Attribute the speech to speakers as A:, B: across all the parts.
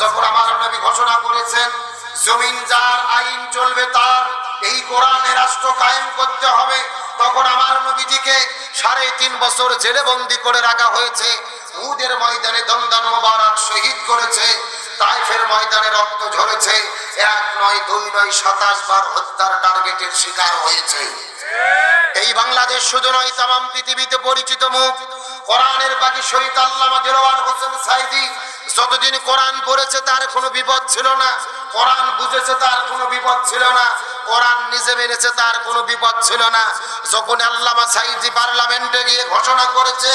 A: যখন আমার নবী ঘোষণা করেছেন জমিন যার, আইন চলবে তার, এই কোরআনের রাষ্ট্র কায়েম করতে হবে, তখন আমার নবীজিকে 3.5 বছর জেলে বন্দী করে রাখা হয়েছে। উহুদের ময়দানে দন্দান মোবারক শহীদ করেছে, তাইফের ময়দানে রক্ত ঝরেছে, 1 নয় 2 নয় 27 বার হত্যার টার্গেটের শিকার হয়েছে। এই বাংলাদেশ শুধু নয়, তামাম পৃথিবীতে পরিচিত মুখ কোরআনের পাখি শহীদ আল্লামা দেলোয়ার হোসেন সাইদি। যতদিন কোরআন পড়েছে তার কোনো বিপদ ছিল না, কোরআন বুঝেছে তার কোনো বিপদ ছিল না, কোরআন নিজে মেনেছে তার কোনো বিপদ ছিল না। যখন আল্লামা সাইদি পার্লামেন্টে গিয়ে ঘোষণা করেছে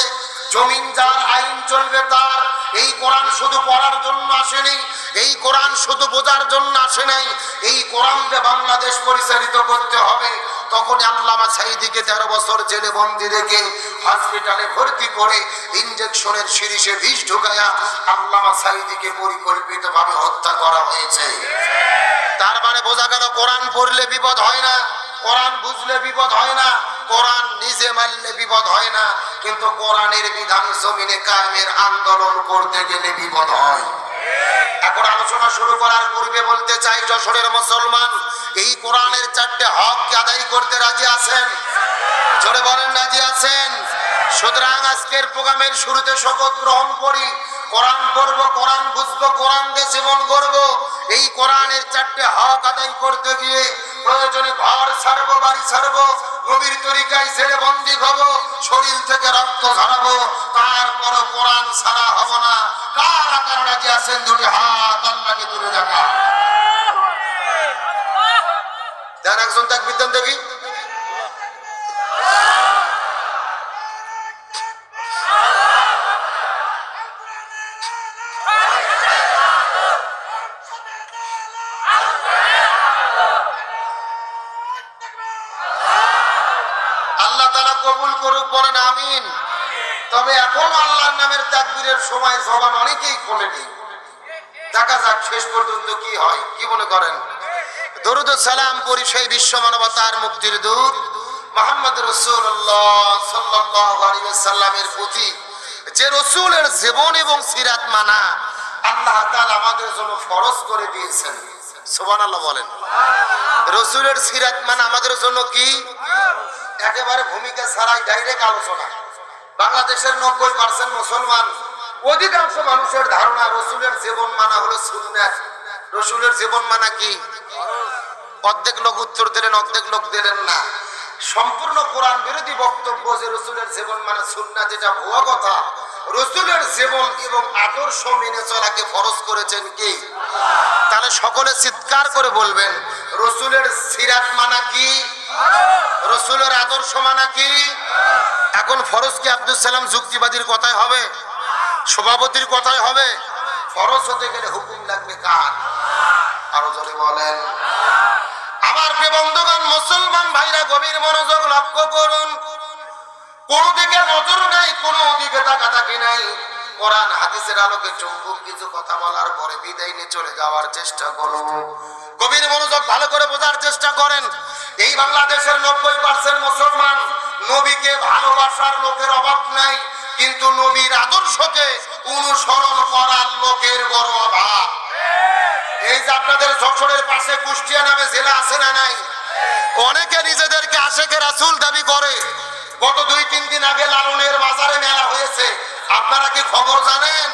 A: জমিন যার, আইন চলবে তার, এই কোরআন শুধু পড়ার জন্য আসেনি, এই কোরআন শুধু বোঝার জন্য আসে নাই, এই কোরআনকে বাংলাদেশ পরিচালিত করতে হবে, তখন আল্লামা সাইদিকে 13 বছর জেলে বন্দী রেখে হসপিটালে ভর্তি করে ইনজেকশনের সিরিজে বিষ ঢুকায়া আল্লামা সাইদিকে পরিকল্পিতভাবে হত্যা করা হয়েছে। তার মানে বোঝা গেল কোরআন পড়লে বিপদ হয় না, কোরআন বুঝলে বিপদ হয় না, কোরআন নিজে মানলে বিপদ হয় না, কিন্তু কোরআনের বিধান জমিনে কায়েমের আন্দোলন করতে গেলে বিপদ হয়। এখন আলোচনা শুরু করার পূর্বে বলতে চাই, যশোরের মুসলমান এই কোরআনের 4টে হক আদায় করতে রাজি আছেন? জোরে বলেন, রাজি আছেন? সুতরাং আজকের প্রোগ্রামের শুরুতে শপথ গ্রহণ করি, কোরআন পড়বো, কোরআন বুঝবো, কোরআন দিয়ে জীবন গড়বো। এই কোরআনের 4টে হক আদায় করতে গিয়ে প্রয়োজনে ঘর ছাড়বো, বাড়ি ছাড়বো, নবীর তরিকায় জেলে বন্দী হবো, শরীর থেকে রক্ত ঝরাবো, তারপরও কোরআন ছাড়া হব না। কারা কারা রাজি আছেন? দুটি হাত আল্লাহকে তুলে দেখা দেন, একজন তাকবীর দেন দেখি। আল্লাহ তাআলা কবুল করুক, বলেন আমিন। তবে এখন আল্লাহর নামের তাকবীরের সময় জবান অনেকেই খোলেনি, দেখা যাক শেষ পর্যন্ত কি হয়। কি মনে করেন? দরুদ ও সালাম পড়ি সেই বিশ্ব মানবতার মুক্তির দূত মুহাম্মদ রাসূলুল্লাহ সাল্লাল্লাহু আলাইহি ওয়াসাল্লামের প্রতি, যে রাসূলের জীবন এবং সিরাত মানা আল্লাহ তাআলা আমাদের জন্য ফরজ করে দিয়েছেন। সুবহানাল্লাহ বলেন। রাসূলের সিরাত মানা আমাদের জন্য কি? একেবারে ভূমিকা ছাড়াই ডাইরেক্ট আলোচনা। বাংলাদেশের 90% মুসলমান, অধিকাংশ মানুষের ধারণা রাসূলের জীবন মানা হলো সুন্নাত। রাসূলের জীবন মানা কি? অর্ধেক লোক উত্তর দিলেন, অর্ধেক লোক দিলেন না। সম্পূর্ণ কোরআন বিরোধী বক্তব্য যে রাসূলের জীবন মানে সুন্নাত, যেটা ভুয়া কথা। রাসূলের জীবন এবং আদর্শ মেনে চলাকে ফরজ করেছেন কে? তাহলে সকলে চিৎকার করে বলবেন, রাসূলের সিরাত মানা কি? রাসূলের আদর্শ মানা কি? এখন ফরজ কি আব্দুল সালাম যুক্তিবাদীর কথাই হবে? সভাপতির কথাই হবে? ফরজ হতে গেলে হুকুম লাগবে কার? আরো জোরে বলেন। আমার প্রিয় বন্ধুগণ, মুসলমান ভাইরা গভীর মনোযোগ লক্ষ্য করুন। কোন দিকে নজর নাই, কোন দিকে তাকাতাকি নাই। কোরআন হাদিসের আলোকে চুম্বক কিছু কথা বলার পরে বিদায় নিয়ে চলে যাওয়ার চেষ্টা করুন। গভীর মনোযোগ ভালো করে বোঝার চেষ্টা করেন। এই বাংলাদেশের 90% মুসলমান, নবীকে ভালোবাসার লোকের অভাব নাই, কিন্তু নবীর আদর্শকে অনুসরণ করার লোকের বড় অভাব। এই যে আপনাদের যশোরের পাশে কুষ্টিয়া নামে জেলা আছে না নাই? অনেকে নিজেদেরকে আশেকে রাসূল দাবি করে। গত 2-3 দিন আগে লালনের বাজারে মেলা হয়েছে, আপনারা কি খবর জানেন?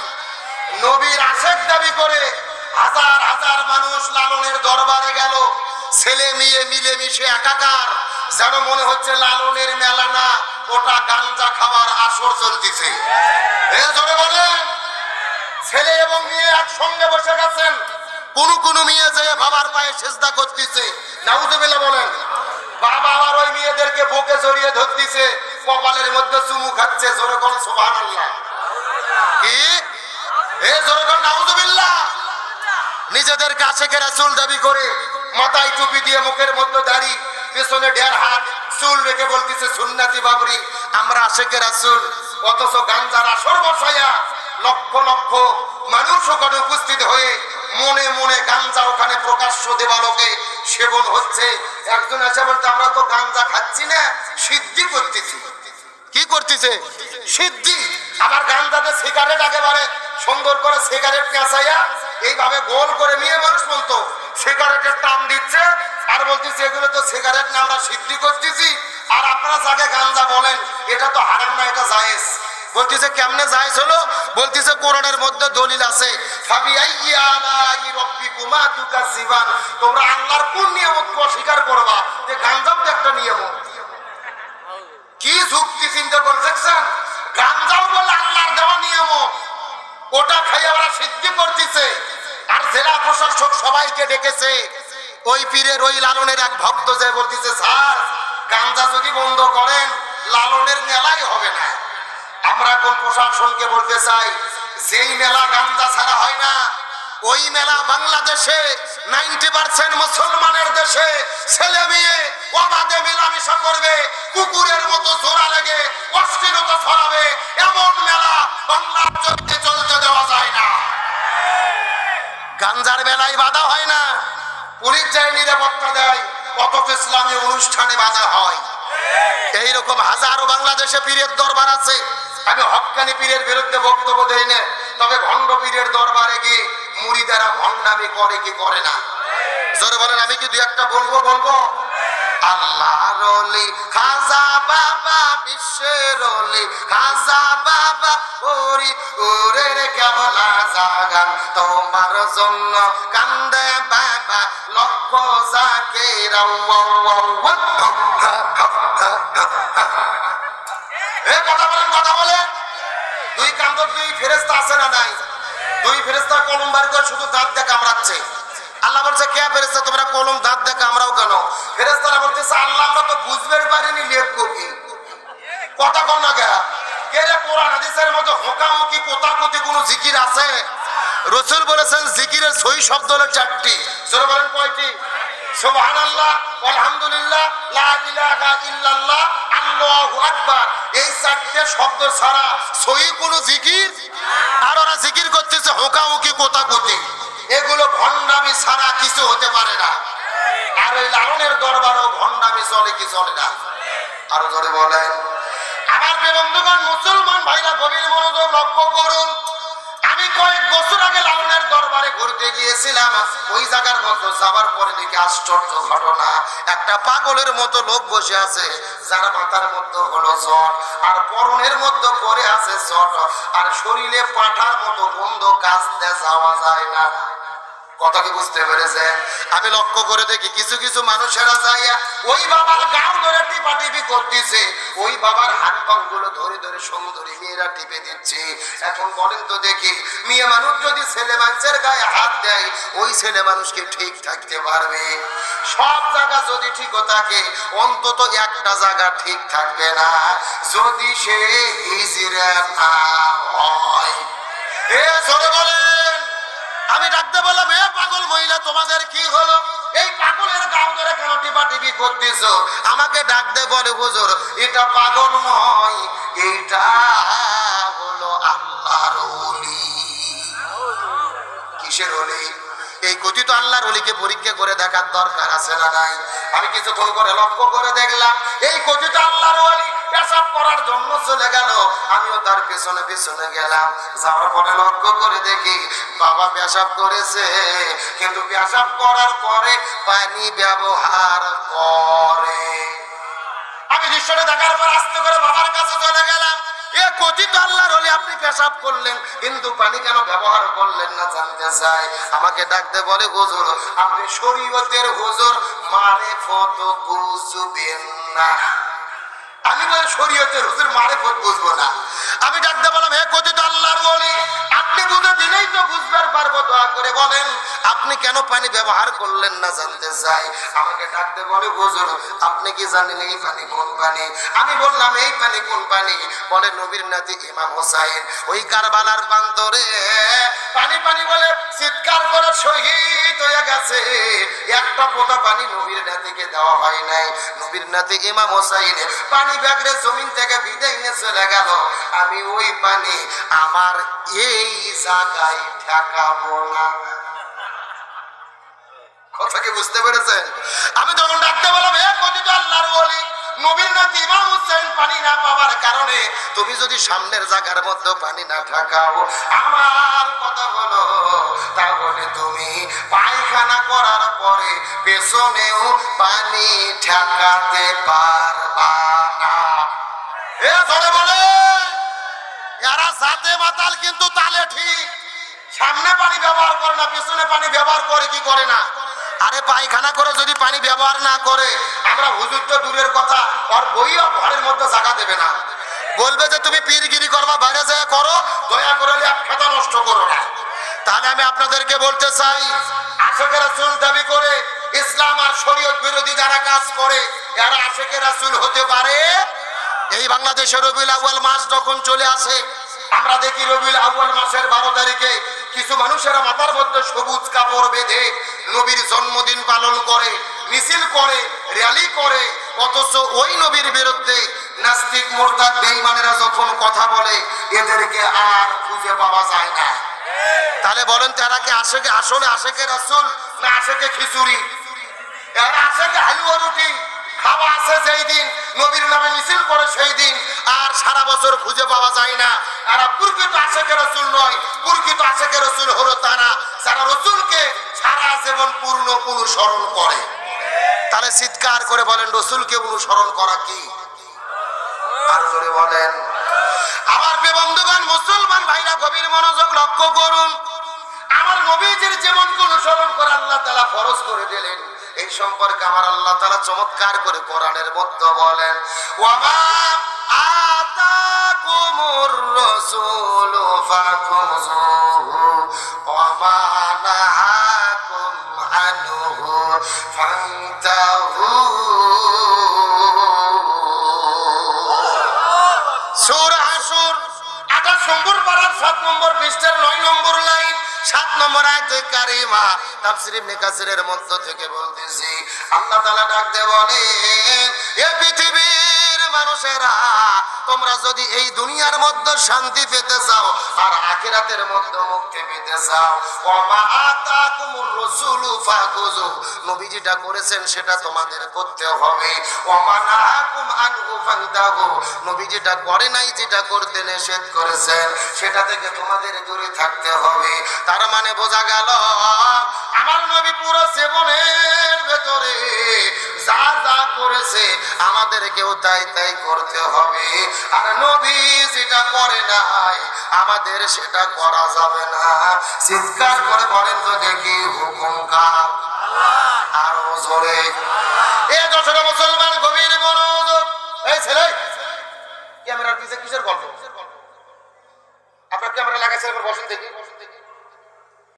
A: নবীর আশেক দাবি করে হাজার হাজার মানুষ লালনের দরবারে গেল, ছেলে মেয়ে মিলেমিশে একাকার, যেন মনে হচ্ছে লালনের মেলা না, ওটা গাঞ্জা খাওয়ার আসর চলতেছে। জোরে বলেন। ছেলে এবং মেয়ে একসঙ্গে বসে গেছেন, কোন মেয়ে যেয়ে বাবার পায়ে সেজদা করতেছে, নাউজুবিল্লাহ বলেন। বাবা আবার ওই মেয়েদেরকে বুকে জড়িয়ে ধরতেছে, কপালের মধ্যে চুমু খাচ্ছে। জোরে কোন সুবহানাল্লাহ। কি জোরে কোন নাউজুবিল্লাহ। নিজেদেরকে আশেকে রাসূল দাবি করে মাথায় টুপি দিয়ে, মুখের মধ্যে দাড়ি, পেছনে 1.5 হাত চুল রেখে বলতেছে সুন্নতি বাবরি, আমরা আশেকে রাসূল। অথচ গাঞ্জার আসর বসায়া লক্ষ লক্ষ মানুষ ওখানে উপস্থিত হয়ে মনে মনে গাঞ্জা ওখানে প্রকাশ্য দেবালোকে সেবন হচ্ছে। একজন এসে বলতে, আমরা তো গাঞ্জা খাচ্ছি না, সিদ্ধি করতেছি। কি করতেছে? সিদ্ধি। আবার গাঞ্জাতে সিগারেট একেবারে সুন্দর করে সিগারেট পেঁচাইয়া এইভাবে গোল করে মেয়ে মানুষ বলতো সিগারেটের টান দিচ্ছে আর বলতেছে এগুলো তো সিগারেট না, আমরা সিদ্ধি করতেছি, আর আপনারা যাকে গাঞ্জা বলেন এটা তো হারাম না, এটা জায়েজ। বলতেছে কেমনে জায়েজ হলো? বলতেছে কোরআনের মধ্যে দলিল আছে, তোমরা আল্লাহর কোন নিয়ামত অস্বীকার করবা? যে গাঞ্জাও তো একটা নিয়ামত। কি যুক্তি চিন্তা করে দেখছেন? গাঞ্জাও বলে আল্লাহর দেওয়া নিয়ামত, ওটা খাইয়ে ওরা সিদ্ধি করতেছে। আর জেলা প্রশাসক সবাইকে ডেকেছে, ওই পীরের ওই লালনের এক ভক্ত যে বলতেছে স্যার গাঞ্জা যদি বন্ধ করেন লালনের মেলাই হবে না। আমরা কোন প্রশাসনকে বলতে চাই, যেই মেলা গাঞ্জা ছাড়া হয় না ওই মেলা বাংলাদেশে 90% মুসলমানের দেশে ছেলে মেয়ে অবাধে মেলামেশা করবে, কুকুরের মতো জোড়া লেগে অশ্লীলতা ছড়াবে, এমন মেলা বাংলার জমিতে চলতে দেওয়া যায় না। গাঞ্জার বেলায় বাধা হয় না, পুলিশ যায় নিরাপত্তা দেয়, অথচ ইসলামী অনুষ্ঠানে বাধা হয়। এইরকম হাজারো বাংলাদেশে পীরের দরবার আছে। আমি হক্কানি পীরের বিরুদ্ধে বক্তব্য দেই না, তবে ভণ্ড পীরের দরবারে গিয়ে মুরিদারা ভণ্ডামি করে কি করে না? জোরে বলেন, আমি কি দুই একটা বলবো? আল্লাহর ওলি খাজা বাবা, বিশ্বের ওলি খাজা বাবা, ওরে ওরে রে কেবলা জাগান তোমার জন্য কান্দে বাবা, লক্ষ জাকির কথা বলেন। দুই কান্দর দুই ফেরেশতা আছে না নাই? দুই ফেরেশতা কলম বার করে শুধু দাঁত দিয়ে কামড়াচ্ছে। আল্লাহ বলছে কে ফেরেশতা তোমরা কলম দাঁত দিয়ে কামড়াও কেন? ফেরেশতারা বলতেছে আল্লাহ আমরা তো বুঝবে পারিনি লিখবো কি, কথা কর না কে রে? কোরআন হাদিসের মধ্যে হোকামুখি কোতাকুতি কোন জিকির আছে? রাসূল বলেছেন জিকিরের সহি শব্দ হলো 4টি। জোরে বলেন কয়টি? সুবহানাল্লাহ, আলহামদুলিল্লাহ, লা ইলাহা ইল্লাল্লাহ, আল্লাহু আকবার। এই 4টে শব্দ ছাড়া সহি কোন জিকির। আর ওরা জিকির করতেছে হোকামুখি কোতাকুতি, এগুলো ভণ্ডামি ছাড়া কিছু হতে পারে না। আর ওই লালনের দরবারও ভণ্ডামি চলে কি চলে না? আরো জোরে বলেন। আমার প্রিয় বন্ধুগণ, মুসলমান ভাইরা গভীর মনোযোগ লক্ষ্য করুন। আমি কয়েক বছর আগে লালনের দরবারে ঘুরতে গিয়েছিলাম। ওই জায়গার মতো যাবার পরে দেখি আশ্চর্য ঘটনা, একটা পাগলের মতো লোক বসে আছে, যার মাথার মধ্যে হলো জ্বর, আর পরনের মধ্যে পরে আছে জ্বর, আর শরীরে পাঠার মতো বন্ধ, কাঁচতে যাওয়া যায় না। কথা কি বুঝতে পেরেছেন? আমি লক্ষ্য করে দেখি কিছু কিছু মানুষেরা যাইয়া ওই বাবার গাও ধরে টিপা টিপি করতেছে, ওই বাবার হাত পা গুলো ধরে ধরে সুন্দরী মেয়েরা টিপে দিচ্ছে। এখন বলেন তো দেখি, মেয়ে মানুষ যদি ছেলে মানুষের গায়ে হাত দেয় ওই ছেলে মানুষকে ঠিক থাকতে পারবে? সব জায়গা যদি ঠিক থাকে অন্তত একটা জায়গা ঠিক থাকবে না, যদি সে হিজড়া না হয়। এ জোরে বলেন। আমি ডাকতে বললাম এ পাগল মহিলা তোমাদের কি হলো? এই পাগলের গাও ধরে কেন টিপা টিপি করতেছো? আমাকে ডাকতে বলে হুজুর এটা পাগল নয়, এটা হলো আল্লাহর ওলি। কিসের ওলি? এই কথিত আল্লাহর ওলিকে পরীক্ষা করে দেখার দরকার আছে না নাই? আমি কিছুক্ষণ করে লক্ষ্য করে দেখলাম এই কথিত আল্লাহর ওলি পেশাব করার জন্য চলে গেল, আমিও তার পেছনে পেছনে গেলাম। যাওয়ার পরে লক্ষ্য করে দেখি বাবা পেশাব করেছে, কিন্তু পেশাব করার পরে পানি ব্যবহার করে। আমি দৃশ্যটা দেখার পর আস্তে করে বাবার কাছে চলে গেলাম। এ কথিত আল্লাহর ওলি আপনি পেশাব করলেন কিন্তু পানি কেন ব্যবহার করলেন না জানতে চাই। আমাকে ডাকতে বলে হুজুর আপনি শরীয়তের হুজুর, মারেফত বুঝবেন না। আমি বলি শরীয়তের হুজুর, মারেফত বুঝবো না। আমি ডাকতে বললাম হে কথিত আল্লাহর ওলি আপনি বুঝে দিলেই তো বুঝবার পারবো, দয়া করে বলেন আপনি কেন পানি ব্যবহার করলেন না জানতে চাই। আমাকে ডাকতে বলে হুজুর আপনি কি জানেন এই পানি কোন পানি? আমি বললাম এই পানি কোন পানি? বলে নবীর নাতি ইমাম হোসাইন ওই কারবালার প্রান্তরে পানি পানি বলে চিৎকার করে শহীদ হয়ে গেছে। একটা ফোঁটা পানি নবীর নাতিকে দেওয়া হয় নাই। নবীর নাতি ইমাম হোসাইন পানি ব্যাগরে জমিন থেকে বিদায় নিয়ে চলে গেল। আমি ওই পানি আমার এই জায়গায় ঠেকাবো না। কথা কি বুঝতে পেরেছেন? আমি তখন ডাকতে বললাম হে কথিত আল্লাহর ওলি নবীর নাতি ইমাম হুসাইন পানি না পাওয়ার কারণে তুমি যদি সামনের জায়গার মধ্যে পানি না ঠাকাও, আমার কথা হলো তাহলে তুমি পায়খানা করার পরে পেছনেও পানি ঠেকাতে পারবা না। এ ধরে বলে এরা জাতে মাতাল কিন্তু তালে ঠিক। সামনে পানি ব্যবহার করে না, পেছনে পানি ব্যবহার করে কি করে না? আরে পায়খানা করে যদি পানি ব্যবহার না করে, আমরা হুজুর তো দূরের কথা, আর বইও ঘরের মধ্যে জায়গা দেবে না, বলবে যে তুমি পীরগিরি করবা, বাইরে যায় করো, দয়া করে এক খাতা নষ্ট করো না। তাহলে আমি আপনাদেরকে বলতে চাই, আশেকে রাসূল দাবি করে ইসলাম আর শরীয়ত বিরোধী যারা কাজ করে এরা আশেকে রাসূল হতে পারে? এই বাংলাদেশে রবিউল আউয়াল মাস যখন চলে আসে, আমরা দেখি রবিউল আউয়াল মাসের 12 তারিখে কিছু মানুষেরা মাথার মধ্যে সবুজ কাপড় বেঁধে নবীর জন্মদিন পালন করে, মিছিল করে, র্যালি করে, অথচ ওই নবীর বিরুদ্ধে নাস্তিক মুরতাদ বেঈমানেরা যখন কথা বলে এদেরকে আর খুঁজে পাওয়া যায় না। তাহলে বলেন তারা কি আশেকে আসলে আশেকে রাসূল না আশেকে খিচুড়ি? এরা আশেকে হালুয়া রুটি খাওয়া আছে যেই দিন, নবীর নামে মিছিল করে সেই দিন, আর সারা বছর খুঁজে পাওয়া যায় না। এরা প্রকৃত আশেকে রাসূল নয়, প্রকৃত আশেকে রাসূল হলো তারা যারা রাসূলকে সারা জীবন পূর্ণ অনুসরণ করে। তাহলে চিৎকার করে বলেন রাসূলকে অনুসরণ করা কি? আর জোরে বলেন। আমার বন্ধুগণ, মুসলমান ভাইরা গভীর মনোযোগ লক্ষ্য করুন। আমার নবীজির জীবনকে অনুসরণ করে আল্লাহ তাআলা ফরজ করে দিলেন। এই সম্পর্কে আমার আল্লাহ তাআলা চমৎকার করে কোরআনের মধ্যে বলেন, ওয়ামা আতাকুমুর রাসূলু ফাখুযুহু ওয়ামা নাহাকুম আনহু ফান্তাহু। সূরা আসর 28 নম্বর পারার 7 নম্বর পৃষ্ঠার 9 নম্বর লাইন 7 নম্বর আয়াতে কারিমা তাফসীর ইবনে কাসিরের মধ্য থেকে বলতেছি, আল্লাহ তাআলা ডাক দিয়ে বলেন, এ পৃথিবীর মানুষেরা, তোমরা যদি এই দুনিয়ার মধ্যে শান্তি পেতে চাও আর আখিরাতের মধ্যে মুক্তি পেতে চাও, ওমা আতাকুমুর রাসূলু ফাখুযু, নবী যেটা করেছেন সেটা তোমাদের করতে হবে, ওমা নাহাকুম আনহু ফান্তাহু, নবী যেটা করে নাই, যেটা করতে নিষেধ করেছেন সেটা থেকে তোমাদের দূরে থাকতে হবে। তার মানে বোঝা গেল আমার নবী পুরো জীবনের ভেতরে যা যা করেছে আমাদেরকেও তাই তাই করতে হবে, আর নবী যেটা করে নাই আমাদের সেটা করা যাবে না। চিৎকার করে বলেন তো দেখি, হুকুম কার? আরো জোরে। এই দশটা মুসলমান গভীর মনোযোগ। এই ছেলে ক্যামেরার পিছে কিসের গল্প? আপনার ক্যামেরা লাগাইছে, বসেন দেখি।